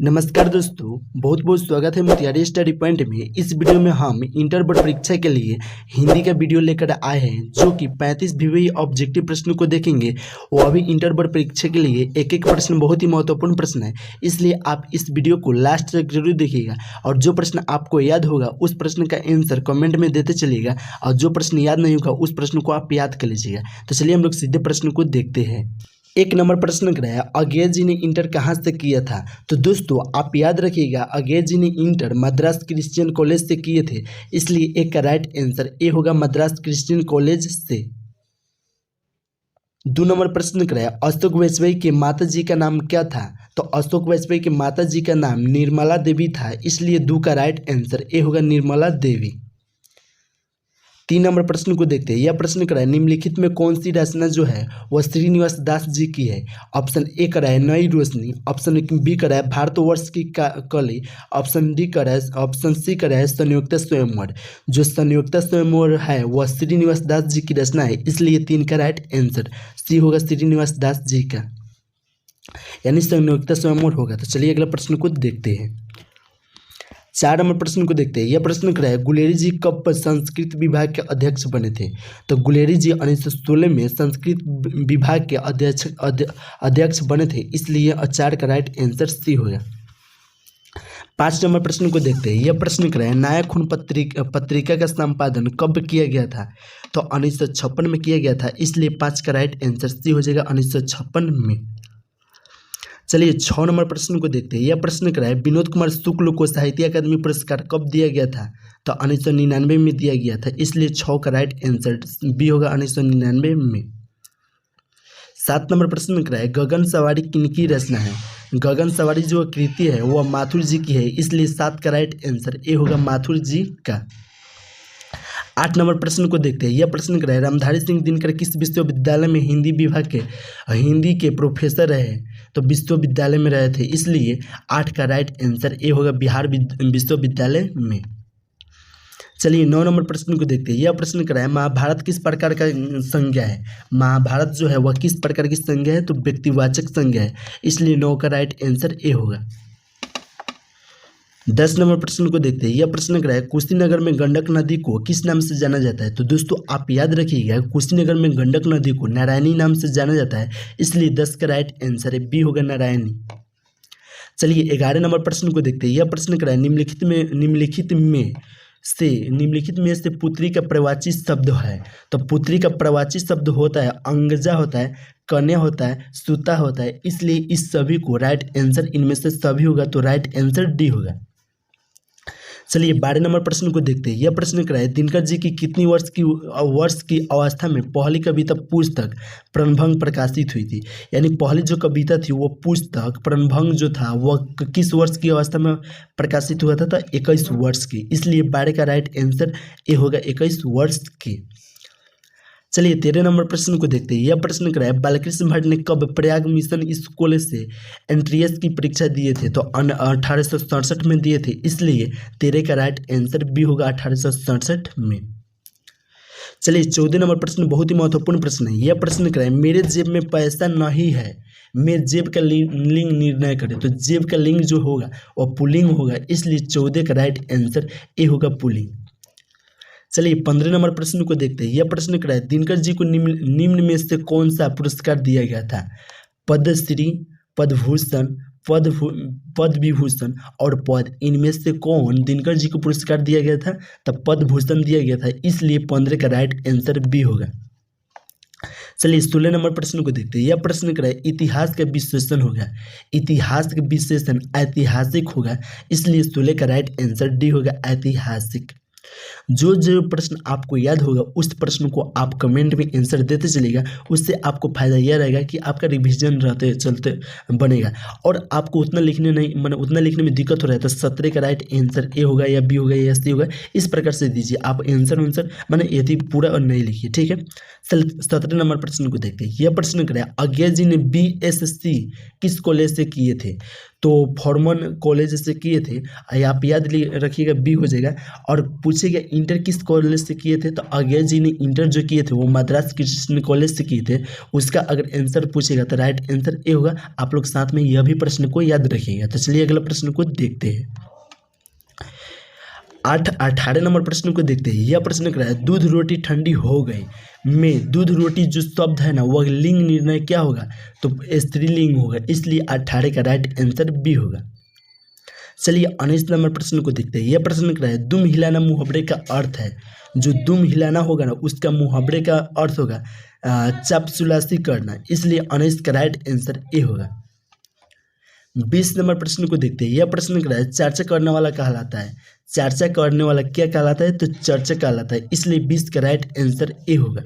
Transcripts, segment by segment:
नमस्कार दोस्तों, बहुत बहुत स्वागत है मोतिहारी स्टडी पॉइंट में। इस वीडियो में हम इंटर बोर्ड परीक्षा के लिए हिंदी का वीडियो लेकर आए हैं, जो कि 35 विषय ऑब्जेक्टिव प्रश्नों को देखेंगे। वो अभी इंटर बोर्ड परीक्षा के लिए एक एक प्रश्न बहुत ही महत्वपूर्ण प्रश्न है, इसलिए आप इस वीडियो को लास्ट तक जरूर देखिएगा। और जो प्रश्न आपको याद होगा उस प्रश्न का आंसर कमेंट में देते चलिएगा, और जो प्रश्न याद नहीं होगा उस प्रश्न को आप याद कर लीजिएगा। तो चलिए हम लोग सीधे प्रश्न को देखते हैं। एक नंबर प्रश्न कराया, अगेर जी ने इंटर कहाँ से किया था? तो दोस्तों आप याद रखिएगा, अगेर जी ने इंटर मद्रास क्रिश्चियन कॉलेज से किए थे, इसलिए एक का राइट आंसर ए होगा, मद्रास क्रिश्चियन कॉलेज से। 2 नंबर प्रश्न कराया, अशोक वाजपेयी के माता जी का नाम क्या था? तो अशोक वाजपेयी के माता जी का नाम निर्मला देवी था, इसलिए 2 का राइट आंसर ए होगा, निर्मला देवी। 3 नंबर प्रश्न को देखते हैं। यह प्रश्न कराए, निम्नलिखित में कौन सी रचना जो है वह श्रीनिवास दास जी की है? ऑप्शन ए कराए नई रोशनी, ऑप्शन बी कराए भारतवर्ष की कली, ऑप्शन सी कराए संयुक्त स्वयंवर। जो संयुक्त स्वयंवर है वह श्रीनिवास दास जी की रचना है, इसलिए 3 का राइट आंसर सी होगा, श्रीनिवास दास जी का, यानी संयुक्त स्वयंवर होगा। तो चलिए अगला प्रश्न को देखते हैं। 4 नंबर प्रश्न को देखते हैं। यह प्रश्न कराया, गुलेरी जी कब संस्कृत विभाग के अध्यक्ष बने थे? तो गुलेरी जी 1916 में संस्कृत विभाग के अध्यक्ष बने थे, इसलिए 4 का राइट आंसर सी होगा। 5 नंबर प्रश्न को देखते हैं। यह प्रश्न कराया, नायक खून पत्रिका का संपादन कब किया गया था? तो 1956 में किया गया था, इसलिए 5 का राइट आंसर सी हो जाएगा, 1956 में। चलिए 6 नंबर प्रश्न को देखते हैं। यह प्रश्न कराए, विनोद कुमार शुक्ल को साहित्य अकादमी पुरस्कार कब दिया गया था? तो 1999 में दिया गया था, इसलिए 6 का राइट आंसर बी होगा, 1999 में। 7 नंबर प्रश्न कराए, गगन सवारी किनकी रचना है? गगन सवारी जो कृति है वह माथुर जी की है, इसलिए 7 का राइट आंसर ए होगा, माथुर जी का। 8 नंबर प्रश्न को देखते हैं। यह प्रश्न कराए, रामधारी सिंह दिनकर किस विश्वविद्यालय में हिंदी विभाग के हिंदी के प्रोफेसर रहे? तो विश्वविद्यालय में रहे थे, इसलिए 8 का राइट आंसर ए होगा, बिहार विश्वविद्यालय में। चलिए 9 नंबर प्रश्न को देखते हैं। यह प्रश्न कराए, महाभारत किस प्रकार का संज्ञा है? महाभारत जो है वह किस प्रकार की संज्ञा है? तो व्यक्तिवाचक संज्ञा है, इसलिए 9 का राइट आंसर ए होगा। 10 नंबर प्रश्न को देखते हैं। यह प्रश्न कराया, कुशीनगर में गंडक नदी को किस नाम से जाना जाता है? तो दोस्तों आप याद रखिएगा, कुशीनगर में गंडक नदी को नारायणी नाम से जाना जाता है, इसलिए 10 का राइट आंसर है बी होगा, नारायणी। चलिए 11 नंबर प्रश्न को देखते हैं। यह प्रश्न कराया, निम्नलिखित में से पुत्री का प्रवाची शब्द है? तो पुत्री का प्रवाची शब्द होता है अंगजा, होता है कन्या, होता है सुता, होता है, इसलिए इस सभी को राइट आंसर इनमें से सभी होगा, तो राइट आंसर डी होगा। चलिए 12 नंबर प्रश्न को देखते हैं। यह प्रश्न कराए, दिनकर जी की कितनी वर्ष की अवस्था में पहली कविता पुस्तक प्रणभंग प्रकाशित हुई थी? यानी पहली जो कविता थी वो पुस्तक प्रणभंग जो था वह किस वर्ष की अवस्था में प्रकाशित हुआ था? तो 21 वर्ष की, इसलिए 12 का राइट आंसर ए होगा, 21 वर्ष की। चलिए 13 नंबर प्रश्न को देखते हैं। यह प्रश्न कराया, बालकृष्ण भट्ट ने कब प्रयाग मिशन स्कूल से एंट्रेंस की परीक्षा दिए थे? तो 1867 में दिए थे, इसलिए 13 का राइट आंसर बी होगा, 1867 में। चलिए 14 नंबर प्रश्न बहुत ही महत्वपूर्ण प्रश्न है। यह प्रश्न कराए, मेरे जेब में पैसा नहीं है, मैं जेब का लिंग निर्णय करें? तो जेब का लिंग जो होगा वह पुल्लिंग होगा, इसलिए 14 का राइट आंसर ए होगा, पुल्लिंग। चलिए 15 नंबर प्रश्न को देखते हैं। यह प्रश्न कराए, दिनकर जी को निम्न में से कौन सा पुरस्कार दिया गया था? पद्मश्री, पद्मभूषण, पद्म विभूषण और पद, इनमें से कौन दिनकर जी को पुरस्कार दिया गया था? तब पद्मभूषण दिया गया था, इसलिए 15 का राइट आंसर बी होगा। चलिए 16 नंबर प्रश्न को देखते हैं। यह प्रश्न कराए, इतिहास का विश्लेषण होगा, इतिहास का विश्लेषण ऐतिहासिक होगा, इसलिए 16 का राइट आंसर डी होगा, ऐतिहासिक। जो प्रश्न आपको याद होगा उस प्रश्न को आप कमेंट में आंसर देते चलिएगा, उससे आपको फायदा यह रहेगा कि आपका रिवीजन रहते चलते बनेगा। और आपको उतना लिखने में दिक्कत हो रहा है तो 17 का राइट आंसर ए होगा, या बी होगा, या सी होगा, इस प्रकार से दीजिए। आप आंसर यदि पूरा और नहीं लिखिए, ठीक है। 17 नंबर प्रश्न को देखते हैं। यह प्रश्न कराया, अज्ञा जी ने BSc किस कॉलेज से किए थे? तो फॉर्मन कॉलेज से किए थे, आप याद रखिएगा बी हो जाएगा। और पूछेगा इंटर किस कॉलेज से किए थे, तो अज्ञा जी ने इंटर जो किए थे वो मद्रास कृष्ण कॉलेज से किए थे। उसका अगर आंसर पूछेगा तो राइट आंसर ए होगा। आप लोग साथ में यह भी प्रश्न को याद रखिएगा। तो चलिए अगला प्रश्न को देखते हैं। 18 नंबर प्रश्न को देखते हैं। यह प्रश्न कह रहा है दूध रोटी ठंडी हो गई में दूध रोटी जो शब्द है ना वह लिंग निर्णय क्या होगा, तो स्त्रीलिंग होगा, इसलिए 18 का राइट आंसर बी होगा। चलिए 19 नंबर प्रश्न को देखते हैं। यह प्रश्न कह रहा है दुम हिलाना मुहावरे का अर्थ है। जो दुम हिलाना होगा ना उसका मुहावरे का अर्थ होगा चापसुलासी करना, इसलिए 19 का राइट आंसर ए होगा। 20 नंबर प्रश्न को देखते हैं। यह प्रश्न कह रहा है चर्चा करने वाला कहलाता है। चर्चा करने वाला क्या कहलाता है, तो चर्चा कहलाता है, इसलिए 20 का राइट आंसर ए होगा।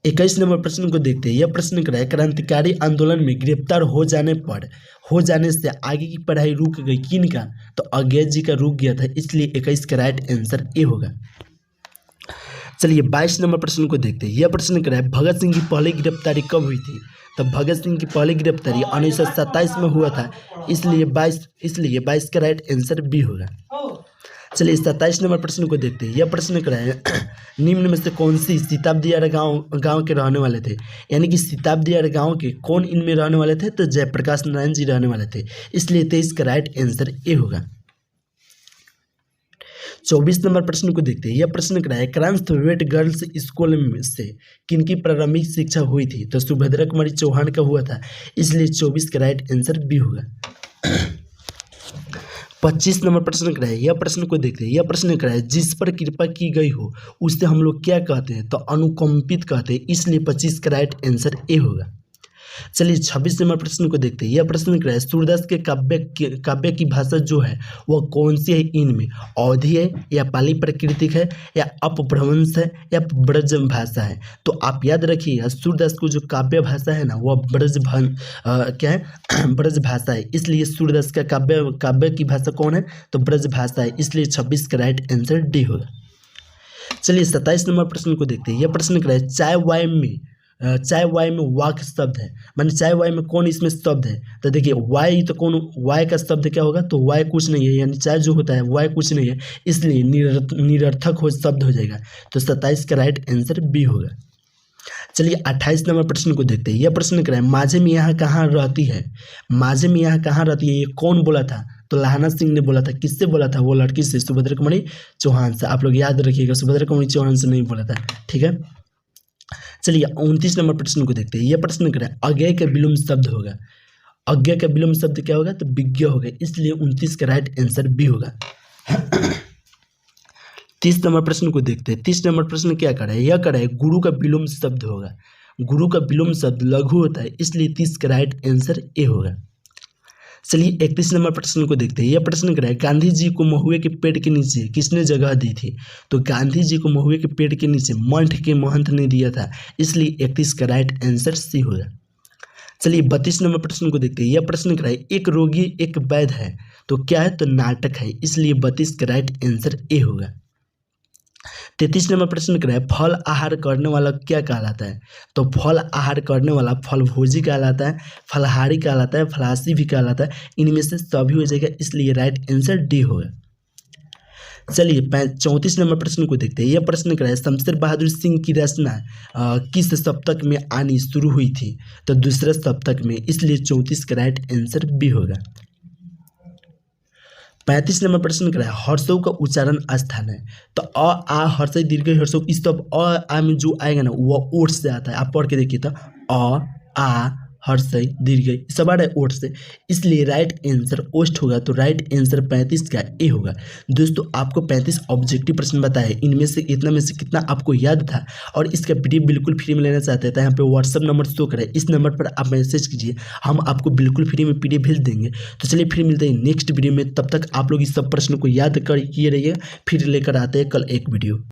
21 नंबर प्रश्न को देखते हैं। यह प्रश्न कह रहा है क्रांतिकारी आंदोलन में गिरफ्तार हो जाने से आगे की पढ़ाई रुक गई किन का, तो अज्ञा जी का रुक गया था, इसलिए 21 का राइट आंसर ए होगा। चलिए 22 नंबर प्रश्न को देखते हैं। यह प्रश्न कह रहा है भगत सिंह की पहली गिरफ्तारी कब हुई थी, तो भगत सिंह की पहली गिरफ्तारी 1927 में हुआ था, इसलिए 22 का राइट आंसर बी होगा। चलिए 27 नंबर प्रश्न को देखते हैं। यह प्रश्न कह रहा है निम्न में से कौन सी सीताब्दियार गांव के रहने वाले थे, यानी कि सीताब्दियार गांव के कौन इनमें रहने वाले थे, तो जयप्रकाश नारायण जी रहने वाले थे, इसलिए 23 का राइट आंसर ए होगा। 24 नंबर प्रश्न को देखते हैं। यह प्रश्न कह रहा है क्रांतवेट गर्ल्स स्कूल में से किनकी प्रारंभिक शिक्षा हुई थी, तो सुभद्रा कुमारी चौहान का हुआ था, इसलिए 24 का राइट आंसर बी होगा। 25 नंबर प्रश्न कह रहा है। यह प्रश्न को देखते हैं। यह प्रश्न कह रहा है जिस पर कृपा की गई हो उससे हम लोग क्या कहते हैं, तो अनुकंपित कहते हैं, इसलिए 25 का राइट आंसर ए होगा। चलिए 26 नंबर प्रश्न को देखते हैं। यह प्रश्न कह रहा है सूरदास के काव्य की भाषा जो है वह कौन सी है, इनमें अवधी है या पाली प्राकृतिक है या अपभ्रंश है या ब्रज भाषा है, तो आप याद रखिएगा सूरदास को जो काव्य भाषा है ना वह क्या है ब्रज भाषा है, इसलिए सूरदास का काव्य की भाषा कौन है, तो ब्रज भाषा है, इसलिए 26 का राइट आंसर डी होगा। चलिए 27 नंबर प्रश्न को देखते हैं। यह प्रश्न कह रहा है चाय वाय में वाक शब्द है, माने चाय वाय में कौन इसमें शब्द है, तो देखिए वाय तो कौन, वाय का शब्द क्या होगा, तो वाय कुछ नहीं है, यानी चाय जो होता है वाय कुछ नहीं है, इसलिए निरर्थक हो शब्द हो जाएगा, तो 27 का राइट आंसर बी होगा। चलिए 28 नंबर प्रश्न को देखते हैं। यह प्रश्न कह रहा है माझे में यहाँ कहाँ रहती है, माझे में यहाँ कहाँ रहती है, ये कौन बोला था, तो लाहना सिंह ने बोला था। किससे बोला था, वो लड़की से, सुभद्रा कुमारी चौहान से। आप लोग याद रखिएगा सुभद्रा कुमारी चौहान से नहीं बोला था, ठीक है। चलिए 29 नंबर प्रश्न को देखते हैं। यह प्रश्न कह रहा है अज्ञा का विलोम शब्द होगा, अज्ञा का विलोम शब्द क्या होगा, तो विज्ञ होगा, इसलिए 29 का राइट आंसर बी होगा। 30 नंबर प्रश्न को देखते हैं। 30 नंबर प्रश्न क्या कर रहा है, यह कर रहा है गुरु का विलोम शब्द होगा, गुरु का विलोम शब्द लघु होता है, इसलिए 30 का राइट आंसर ए होगा। चलिए 31 नंबर प्रश्न को देखते हैं। यह प्रश्न कर रहा है गांधी जी को महुए के पेड़ के नीचे किसने जगह दी थी, तो गांधी जी को महुए के पेड़ के नीचे मंठ के महंत ने दिया था, इसलिए 31 का राइट आंसर सी होगा। चलिए 32 नंबर प्रश्न को देखते हैं। यह प्रश्न कर रहा है एक रोगी एक वैद्य है, तो क्या है, तो नाटक है, इसलिए 32 का राइट आंसर ए होगा। 33 नंबर प्रश्न कर रहा है फल आहार करने वाला क्या कहलाता है, तो फल आहार करने वाला फल भोजी कहलाता है, फलहारी कहलाता है, फलासी भी कहलाता है, इनमें से सभी हो जाएगा, इसलिए राइट आंसर डी होगा। चलिए 34 नंबर प्रश्न को देखते हैं। यह प्रश्न कर रहा है शमशेर बहादुर सिंह की रचना किस सप्तक में आनी शुरू हुई थी, तो दूसरे सप्तक में, इसलिए 34 का राइट आंसर बी होगा। 35 नंबर प्रश्न कर रहा है हर्षों का उच्चारण स्थान है, तो अ आ हर्ष दीर्घ हर्षों, इस तो अ आ में जो आएगा ना वह ओठ से आता है, आप पढ़ के देखिए, तो अ आ हर्ष दीर्घ सब आ रहा है ओठ से, इसलिए राइट आंसर ओष्ठ होगा, तो राइट आंसर 35 का ए होगा। दोस्तों आपको 35 ऑब्जेक्टिव प्रश्न बताए, इनमें से इतना में से कितना आपको याद था, और इसका पीडीएफ बिल्कुल फ्री में लेना चाहते हैं तो यहाँ पे व्हाट्सअप नंबर शो करें, इस नंबर पर आप मैसेज कीजिए, हम आपको बिल्कुल फ्री में पीडीएफ भेज देंगे। तो चलिए फिर मिलते हैं नेक्स्ट वीडियो में, तब तक आप लोग इस सब प्रश्नों को याद कर किए रहिए, फिर लेकर आते हैं कल एक वीडियो।